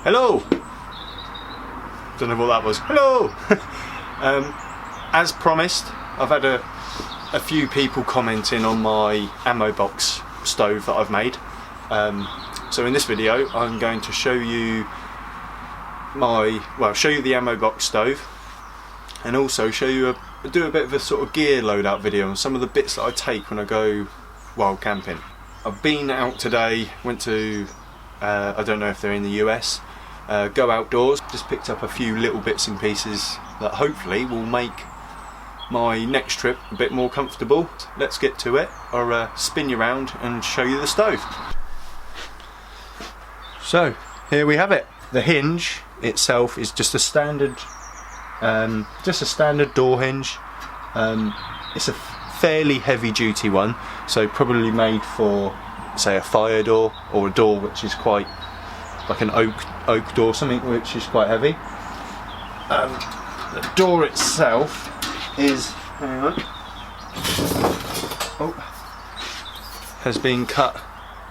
Hello! Don't know what that was. Hello! As promised, I've had a few people commenting on my ammo box stove that I've made. So in this video I'm going to show you the ammo box stove, and also show you do a bit of a sort of gear loadout video on some of the bits that I take when I go wild camping. I've been out today, went to I don't know if they're in the US, Go Outdoors, just picked up a few little bits and pieces that hopefully will make my next trip a bit more comfortable. Let's get to it. I'll spin you around and show you the stove. So here we have it. The hinge itself is just a standard door hinge. It's a fairly heavy duty one, so probably made for, say, a fire door or a door which is quite like an oak door, something which is quite heavy. The door itself is, has been cut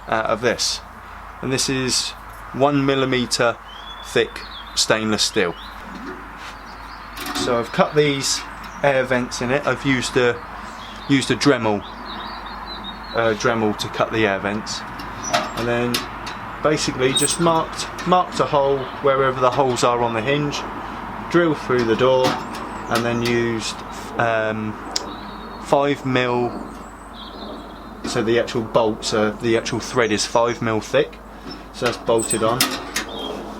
out of this, and this is 1mm thick stainless steel. So I've cut these air vents in it. I've used a Dremel to cut the air vents, and then basically just marked a hole wherever the holes are on the hinge, drilled through the door, and then used 5mm. So the actual bolts, the actual thread is 5mm thick, so that's bolted on.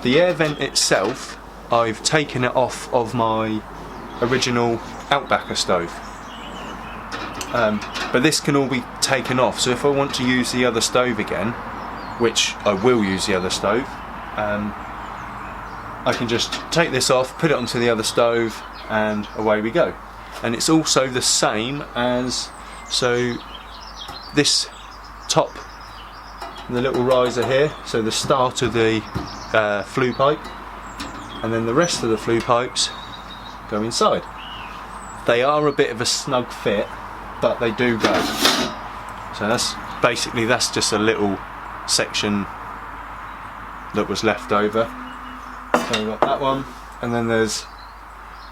The air vent itself, I've taken it off of my original Outbacker stove, but this can all be taken off, so if I want to use the other stove again, which I will use the other stove, I can just take this off, put it onto the other stove, and away we go. And it's also the same as, so this top, the little riser here, so the start of the flue pipe, and then the rest of the flue pipes go inside. They are a bit of a snug fit, but they do go. So that's just a little section that was left over. So we've got that one, and then there's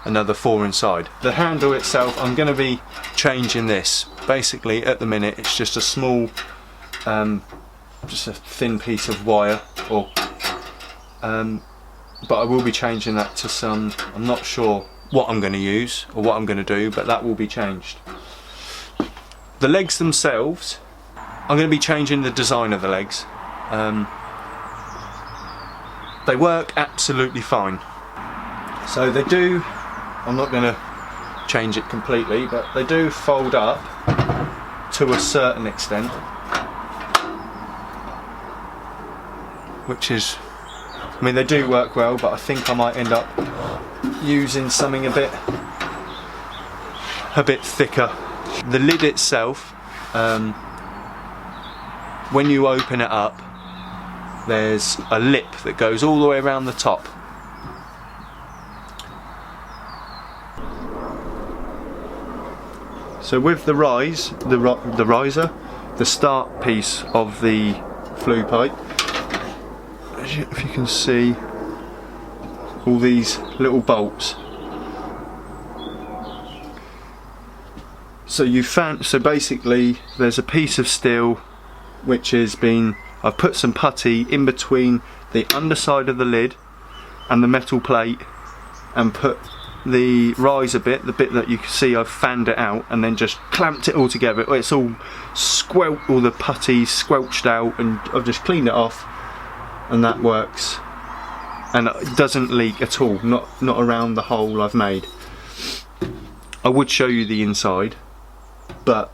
another 4 inside. The handle itself, I'm going to be changing this. Basically at the minute it's just a small, just a thin piece of wire, or but I will be changing that to some, I'm not sure what I'm going to use or what I'm going to do, but that will be changed. The legs themselves, I'm going to be changing the design of the legs. They work absolutely fine. So they do, I'm not going to change it completely, but they do fold up to a certain extent, which is, I mean, they do work well, but I think I might end up using something a bit thicker. The lid itself, when you open it up, there's a lip that goes all the way around the top. So with the riser, the start piece of the flue pipe, if you can see all these little bolts. So basically there's a piece of steel which has been, I've put some putty in between the underside of the lid and the metal plate, and put the riser bit, the bit that you can see, I've fanned it out and then just clamped it all together. It's all all the putty squelched out, and I've just cleaned it off, and that works, and it doesn't leak at all, not around the hole I've made. I would show you the inside, but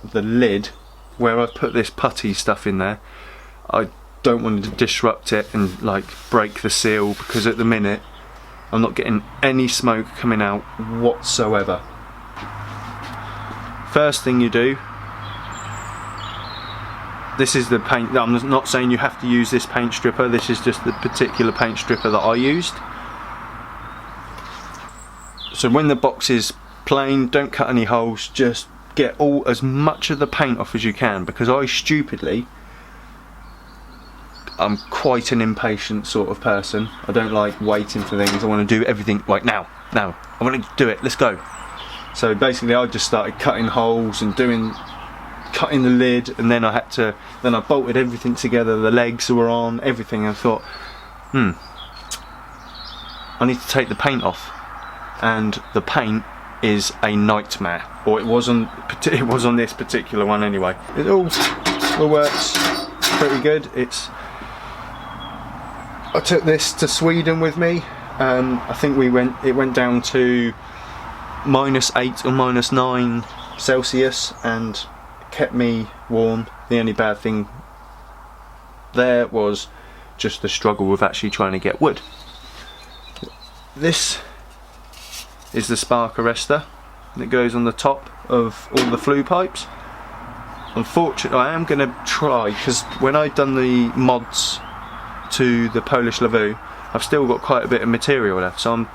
the lid, where I put this putty stuff in there, I don't want to disrupt it and like break the seal, because at the minute I'm not getting any smoke coming out whatsoever. First thing you do, this is the paint. I'm not saying you have to use this paint stripper, this is just the particular paint stripper that I used. So when the box is plain, don't cut any holes, just get as much of the paint off as you can, because I I'm quite an impatient sort of person. I don't like waiting for things. I want to do everything like now. I want to do it, let's go. So basically I just started cutting holes and cutting the lid, and then I bolted everything together. The legs were on, everything. I thought, I need to take the paint off, and the paint is a nightmare. Or it was on this particular one anyway. It all works pretty good. I took this to Sweden with me. I think it went down to -8 or -9 Celsius and kept me warm. The only bad thing there was just the struggle with actually trying to get wood. This is the spark arrestor that goes on the top of all the flue pipes. Unfortunately, I am going to try, because when I've done the mods to the Polish Lavoo, I've still got quite a bit of material left, so I'm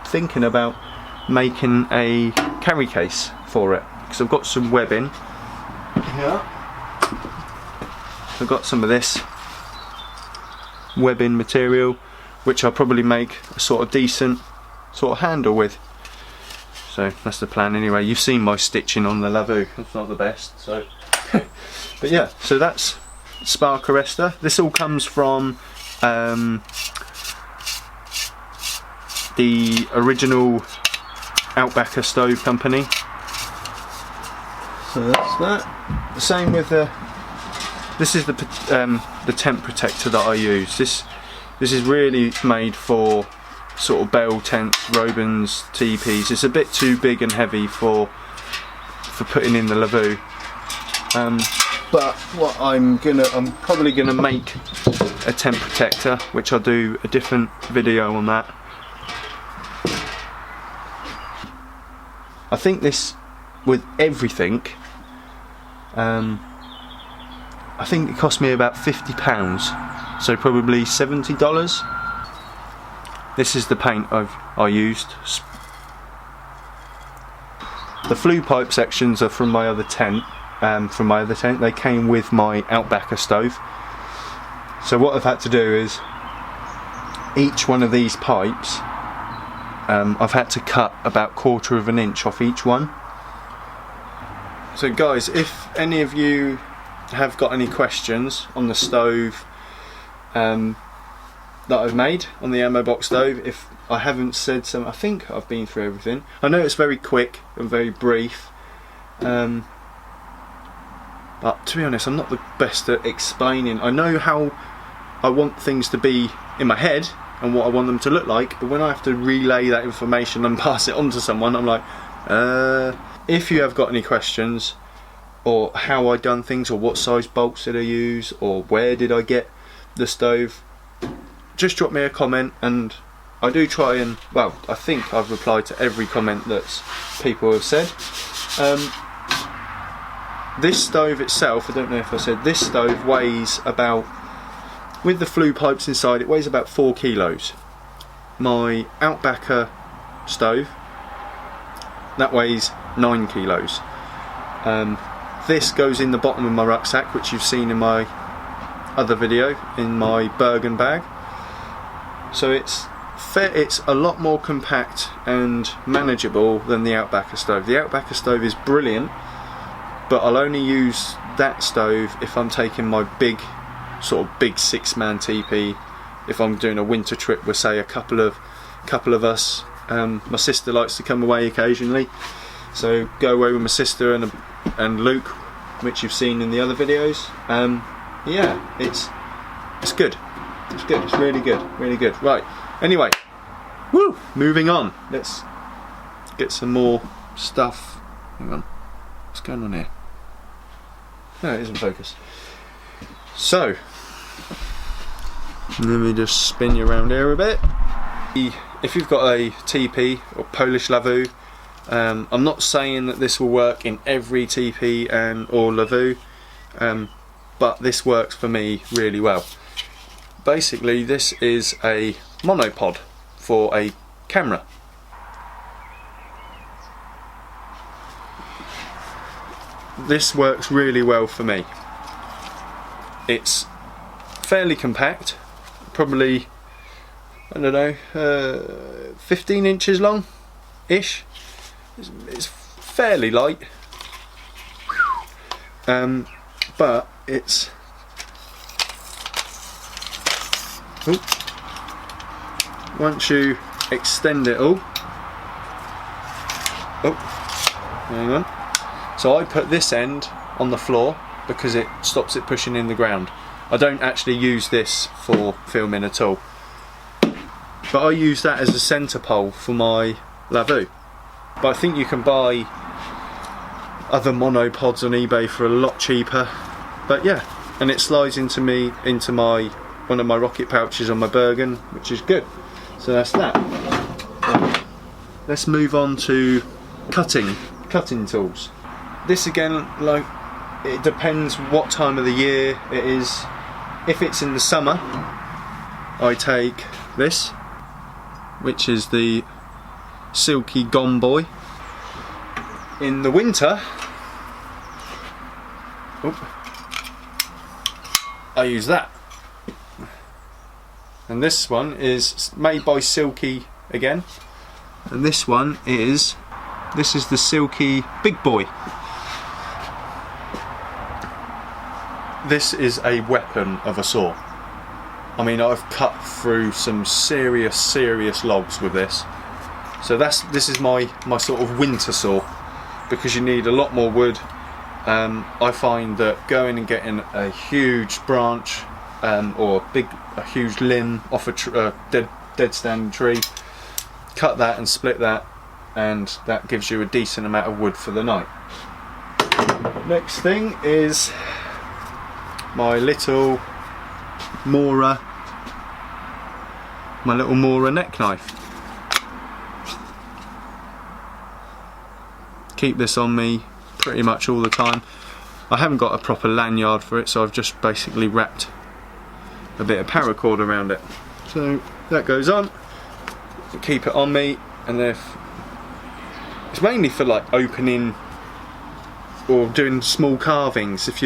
thinking about making a carry case for it, because I've got some webbing here. I've got some of this webbing material, which I'll probably make a sort of decent sort of handle with. So that's the plan anyway. You've seen my stitching on the Lavoo, it's not the best, so but yeah, so that's spark arrestor. This all comes from the original Outbacker stove company. So that's that. The same with this is the tent protector that I use. This is really made for sort of bale tents, Robins, teepees. It's a bit too big and heavy for putting in the Lavoo. But what I'm probably gonna make a tent protector, which I'll do a different video on that. I think this, with everything, I think it cost me about £50, so probably $70. This is the paint I used. The flue pipe sections are from my other tent. They came with my Outbacker stove. So what I've had to do is, each one of these pipes, I've had to cut about 1/4 of an inch off each one. So guys, if any of you have got any questions on the stove that I've made, on the ammo box stove, if I haven't said something, I think I've been through everything. I know it's very quick and very brief, but to be honest, I'm not the best at explaining. I know how I want things to be in my head and what I want them to look like, but when I have to relay that information and pass it on to someone, I'm like, if you have got any questions, or how I done things, or what size bolts did I use, or where did I get the stove, just drop me a comment, and I do try and, well, I think I've replied to every comment that people have said. This stove itself, I don't know if I said, this stove weighs about, with the flue pipes inside, it weighs about 4 kilos. My Outbacker stove, that weighs 9 kilos. This goes in the bottom of my rucksack, which you've seen in my other video, in my Bergen bag. So it's a lot more compact and manageable than the Outbacker stove. The Outbacker stove is brilliant, but I'll only use that stove if I'm taking my big 6-man teepee. If I'm doing a winter trip with, say, a couple of us. My sister likes to come away occasionally, so go away with my sister and Luke, which you've seen in the other videos. Yeah, it's good. It's good. It's really good. Really good. Right. Anyway, moving on. Let's get some more stuff. Hang on. What's going on here? No, it isn't focus. So, let me just spin you around here a bit. If you've got a TP or Polish Lavoo, I'm not saying that this will work in every TP or Lavoo, but this works for me really well. Basically, this is a monopod for a camera. This works really well for me. It's fairly compact, probably, I don't know, 15 inches long ish. It's fairly light, but it's once you extend it all, hang on. So I put this end on the floor because it stops it pushing in the ground. I don't actually use this for filming at all, but I use that as a centre pole for my lavoo. But I think you can buy other monopods on eBay for a lot cheaper. But yeah, and it slides into my one of my rocket pouches on my Bergen, which is good. So that's that. Right. Let's move on to cutting tools. This again, like, it depends what time of the year it is. If it's in the summer, I take this, which is the Silky Gone Boy. In the winter, I use that. And this one is made by Silky again. And this one is, this is the Silky Big Boy. This is a weapon of a saw. I mean, I've cut through some serious logs with this. So this is my sort of winter saw, because you need a lot more wood. I find that going and getting a huge branch or a huge limb off a dead standing tree, cut that and split that, and that gives you a decent amount of wood for the night. Next thing is my little Mora neck knife. Keep this on me pretty much all the time. I haven't got a proper lanyard for it, so I've just basically wrapped a bit of paracord around it. So that goes on, keep it on me, and if it's mainly for like opening or doing small carvings. If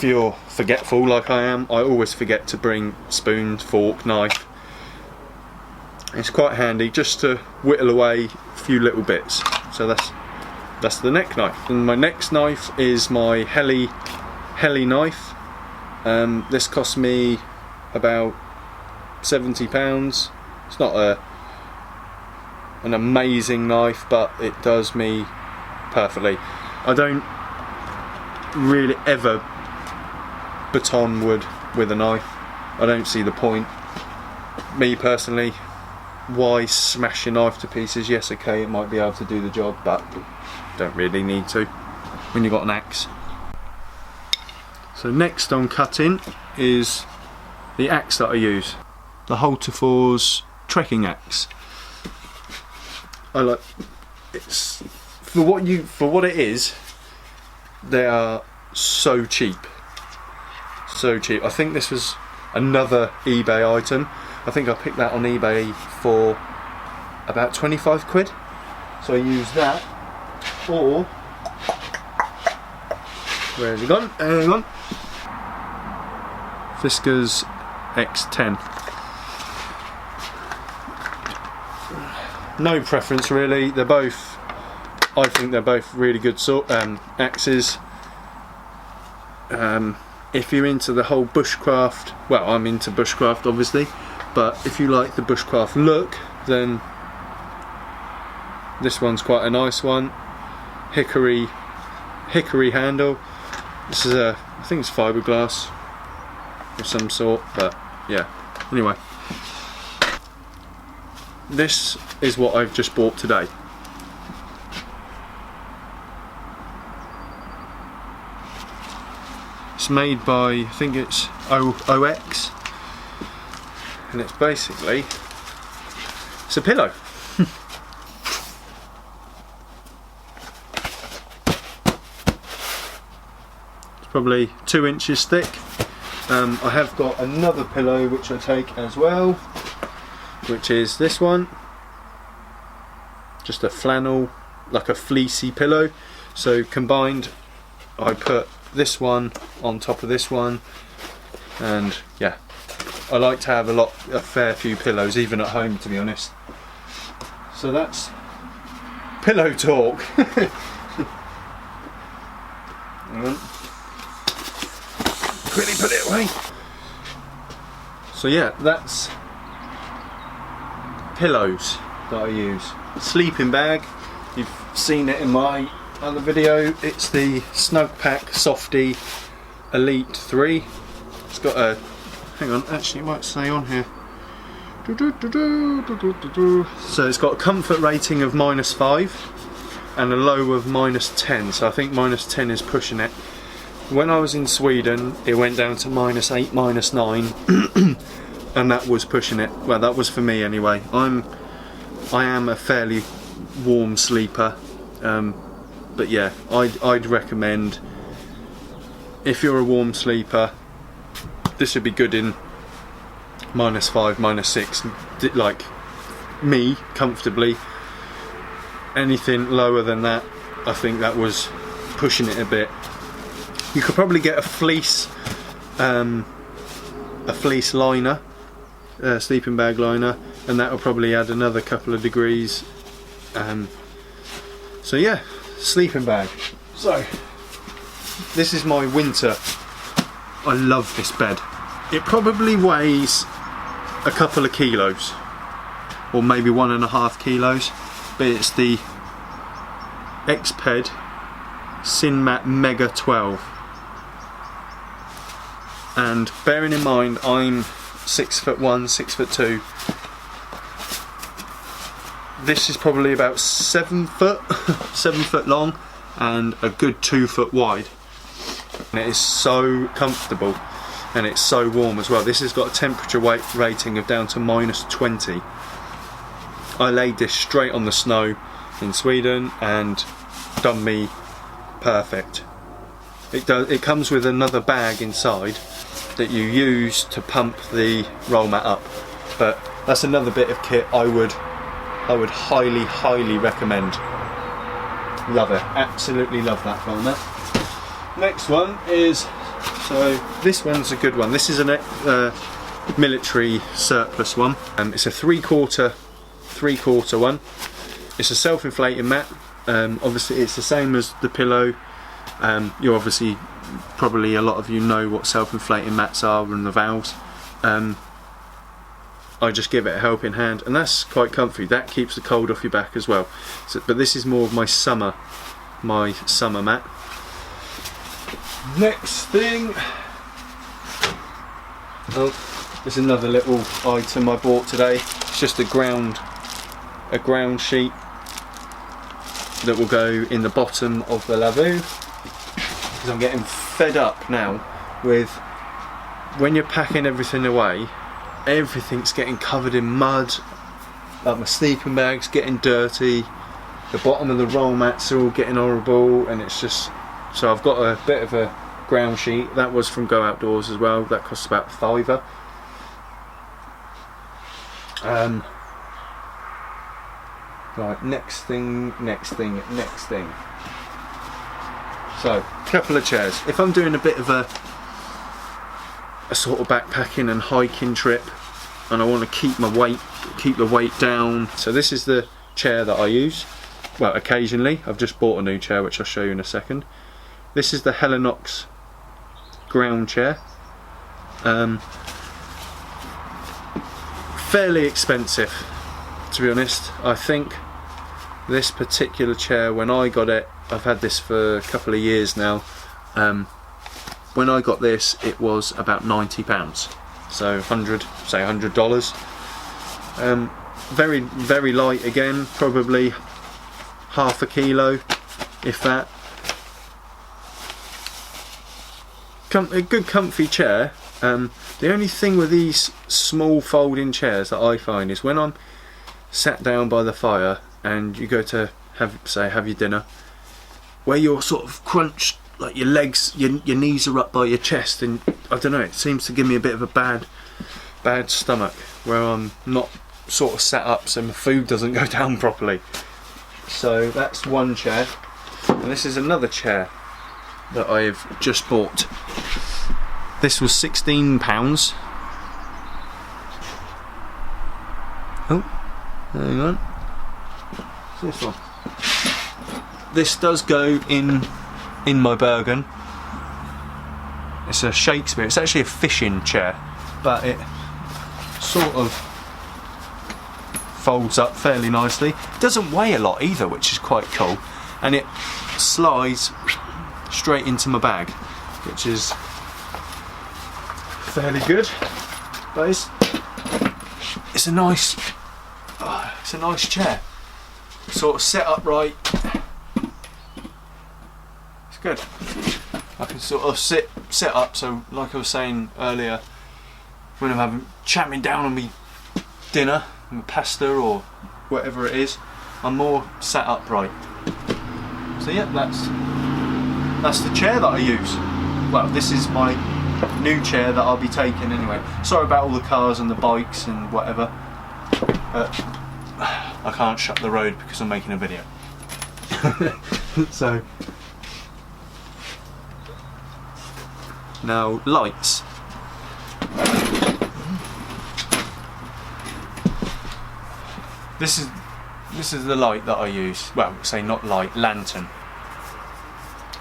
you're forgetful like I am, I always forget to bring spoon, fork, knife. It's quite handy just to whittle away a few little bits. So that's the neck knife. And my next knife is my Heli knife. This cost me about £70. It's not an amazing knife, but it does me perfectly. I don't really ever baton wood with a knife. I don't see the point. Me personally, why smash your knife to pieces? Yes, okay, it might be able to do the job, but don't really need to when you've got an axe. So next on cutting is the axe that I use, the Holterfor's trekking axe. I like it's for what it is. They are so cheap, so cheap. I think this was another eBay item. I think I picked that on eBay for about 25 quid. So I use that, or where has it gone? Hang on. Fiskars X10. No preference really. They're both, I think they're both really good axes. If you're into the whole bushcraft, well, I'm into bushcraft obviously, but if you like the bushcraft look, then this one's quite a nice one. Hickory handle. This is I think it's fiberglass of some sort, but yeah. Anyway, this is what I've just bought today. It's made by, I think it's OX, and it's basically, it's a pillow. It's probably 2 inches thick. I have got another pillow which I take as well, which is this one. Just a flannel, like a fleecy pillow. So combined, I put this one on top of this one, And yeah, I like to have a fair few pillows, even at home, to be honest. So that's pillow talk. Quickly put it away. So yeah, that's pillows that I use. Sleeping bag, you've seen it in my other video. It's the Snug Pack Softy Elite 3. It's got a, hang on, actually it might say on here. So it's got a comfort rating of -5 and a low of -10. So I think -10 is pushing it. When I was in Sweden, it went down to -8, -9, and that was pushing it. Well, that was for me anyway. I am a fairly warm sleeper, but yeah, I'd recommend, if you're a warm sleeper, this would be good in -5, -6, like me, comfortably. Anything lower than that, I think that was pushing it a bit. You could probably get a fleece liner, sleeping bag liner, and that will probably add another couple of degrees. So yeah, sleeping bag. So this is my winter. I love this bed. It probably weighs a couple of kilos, or maybe 1.5 kilos, but it's the Exped Sinmat Mega 12. And bearing in mind I'm 6'1", 6'2", this is probably about 7 foot, 7 foot long, and a good 2 foot wide. And it is so comfortable, and it's so warm as well. This has got a temperature rating of down to -20. I laid this straight on the snow in Sweden and done me perfect. It comes with another bag inside that you use to pump the roll mat up, but that's another bit of kit I would highly recommend. Love it, absolutely love that roll mat. Next one is, so this one's a good one. This is a military surplus one. It's a three-quarter one. It's a self-inflating mat. Obviously it's the same as the pillow. You obviously, probably a lot of you know what self-inflating mats are and the valves. I just give it a helping hand, and that's quite comfy. That keeps the cold off your back as well. So, but this is more of my summer mat. Next thing, oh, there's another little item I bought today. It's just a ground sheet that will go in the bottom of the lavabo, because I'm getting fed up now with, when you're packing everything away, everything's getting covered in mud. Like my sleeping bag's getting dirty, the bottom of the roll mats are all getting horrible, and it's just, so I've got a bit of a ground sheet. That was from Go Outdoors as well. That costs about £5. Right, next thing. So, a couple of chairs. If I'm doing a bit of a sort of backpacking and hiking trip, and I want to keep the weight down, so this is the chair that I use. Well, occasionally. I've just bought a new chair, which I'll show you in a second. This is the Helen ground chair. Fairly expensive, to be honest. I think this particular chair, when I got it, I've had this for a couple of years now. When I got this, it was about £90, so $100. Very, very light again, probably half a kilo, if that. A good comfy chair. The only thing with these small folding chairs that I find is when I'm sat down by the fire and you go to have your dinner, where you're sort of crunched, like your legs, your knees are up by your chest, and I don't know, it seems to give me a bit of a bad stomach where I'm not sort of sat up, so my food doesn't go down properly. So that's one chair, and this is another chair that I've just bought. This was £16. Oh, hang on. What's this one? This does go in my Bergen. It's a Shakespeare. It's actually a fishing chair, but it sort of folds up fairly nicely. It doesn't weigh a lot either, which is quite cool, and it slides straight into my bag, which is fairly good. But it's a nice chair. Sort of set up right. It's good. I can sort of set up, so like I was saying earlier, when I'm chomping down on me dinner, my pasta or whatever it is, I'm more sat upright. So yeah, that's the chair that I use. Well, this is my new chair that I'll be taking anyway. Sorry about all the cars and the bikes and whatever, but I can't shut the road because I'm making a video. So now lights. This is the light that I use. Well, say not light, lantern.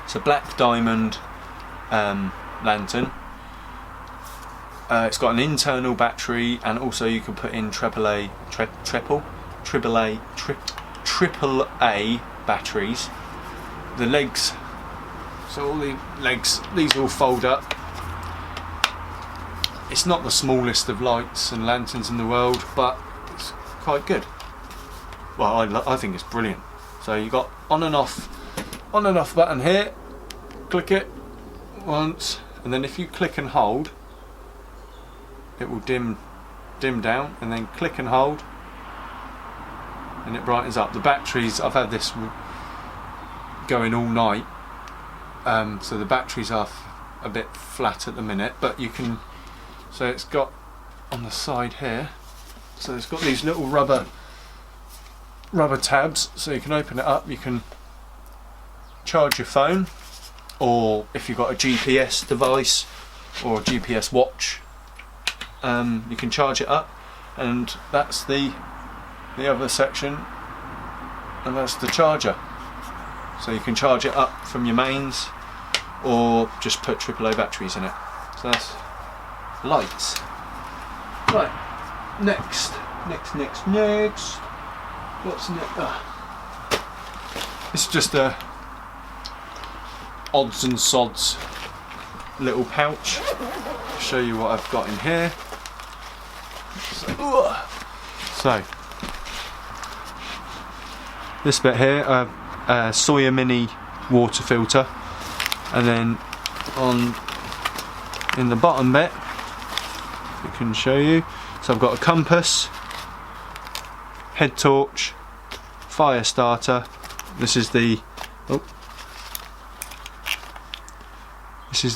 It's a black diamond lantern. It's got an internal battery, and also you can put in AAA batteries. The legs, so all the legs, these all fold up. It's not the smallest of lights and lanterns in the world, but it's quite good. Well, I think it's brilliant. So you got on and off button here. Click it once, and then if you click and hold, it will dim down, and then click and hold, and it brightens up. The batteries, I've had this going all night, so the batteries are a bit flat at the minute, but you can. So it's got on the side here. So it's got these little rubber tabs, so you can open it up. You can charge your phone, or if you've got a GPS device or a GPS watch, you can charge it up, and that's the other section, and that's the charger. So you can charge it up from your mains, or just put AAA batteries in it. So that's lights. Right, next. What's next? It's just a odds and sods little pouch. I'll show you what I've got in here. So this bit here, a Sawyer Mini water filter, and then in the bottom bit, I can show you. So I've got a compass, head torch, fire starter. This is the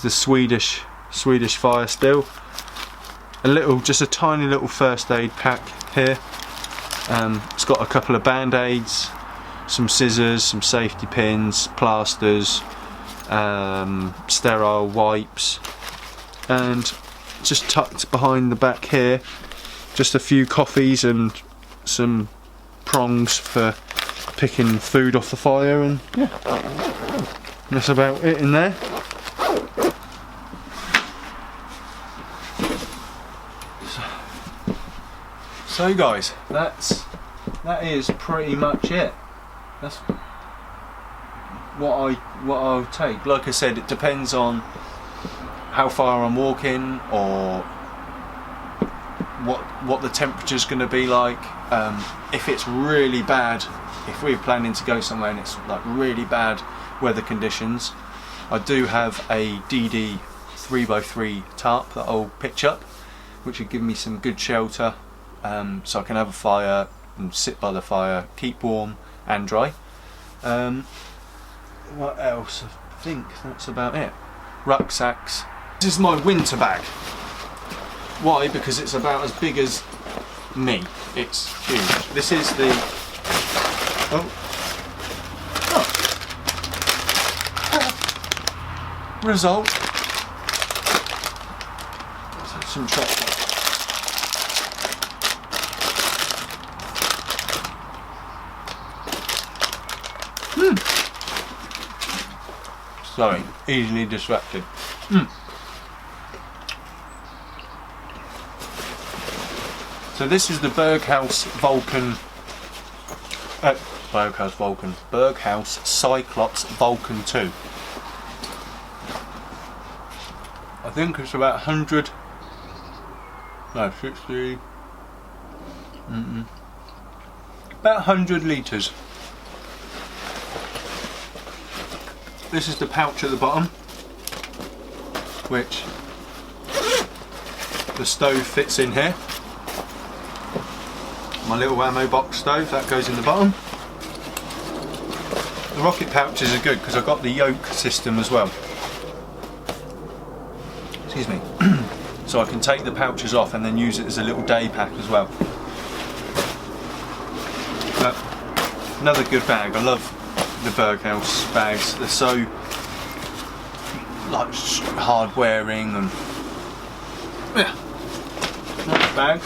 Swedish fire still. Just a tiny little first aid pack here. It's got a couple of band-aids, some scissors, some safety pins, plasters, sterile wipes, and just tucked behind the back here, just a few coffees and some prongs for picking food off the fire, and yeah, that's about it in there. So guys, that is pretty much it. That's what I'll take. Like I said, it depends on how far I'm walking, or what the temperature's going to be like. If it's really bad, if we're planning to go somewhere and it's like really bad weather conditions, I do have a DD 3x3 tarp that I'll pitch up, which will give me some good shelter, so I can have a fire and sit by the fire, keep warm and dry. What else? I think that's about it. Rucksacks. This is my winter bag. Why? Because it's about as big as me. It's huge. This is the result some chocolate. Sorry, easily distracted. So this is the Berghaus Cyclops Vulcan 2. I think it's about 100, no 60, about 100 litres. This is the pouch at the bottom, which the stove fits in here. My little ammo box stove, that goes in the bottom. The rocket pouches are good because I've got the yoke system as well. Excuse me. So I can take the pouches off and then use it as a little day pack as well. But another good bag. I love the Berghaus bags. They're so like hard wearing and yeah, nice bag.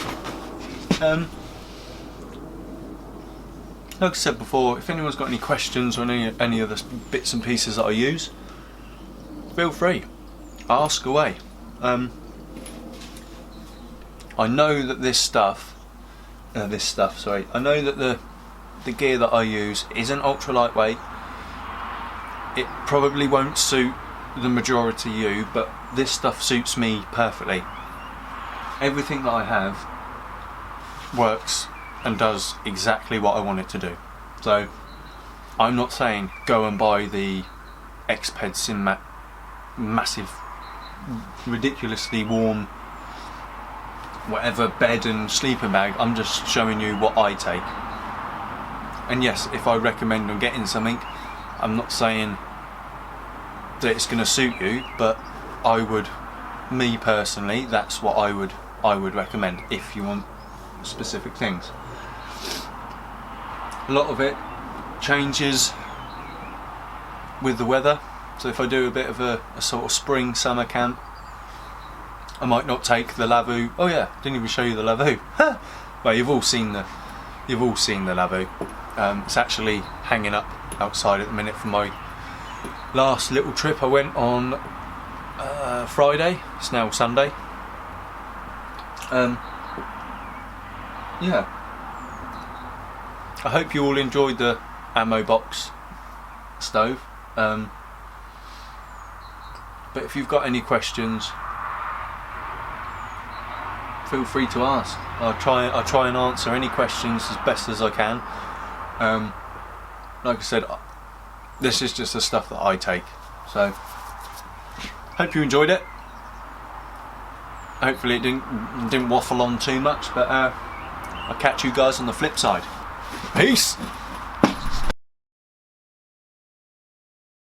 Like I said before, if anyone's got any questions or any other bits and pieces that I use, feel free, ask away. I know that I know that the gear that I use isn't ultra lightweight. It probably won't suit the majority of you, but this stuff suits me perfectly. Everything that I have works and does exactly what I want it to do. So I'm not saying go and buy the X-Ped Map massive, ridiculously warm whatever bed and sleeping bag. I'm just showing you what I take. And yes, if I recommend on getting something, I'm not saying that it's going to suit you, but me personally, that's what I would recommend if you want specific things. A lot of it changes with the weather, so if I do a bit of a sort of spring summer camp, I might not take the Lavu. Oh yeah, didn't even show you the Lavu. Well, you've all seen the Lavu. It's actually hanging up outside at the minute from my last little trip I went on Friday. It's now Sunday. Yeah, I hope you all enjoyed the ammo box stove, but if you've got any questions, feel free to ask. I'll try and answer any questions as best as I can. Like I said, this is just the stuff that I take, so hope you enjoyed it. Hopefully it didn't waffle on too much, but I'll catch you guys on the flip side. Peace!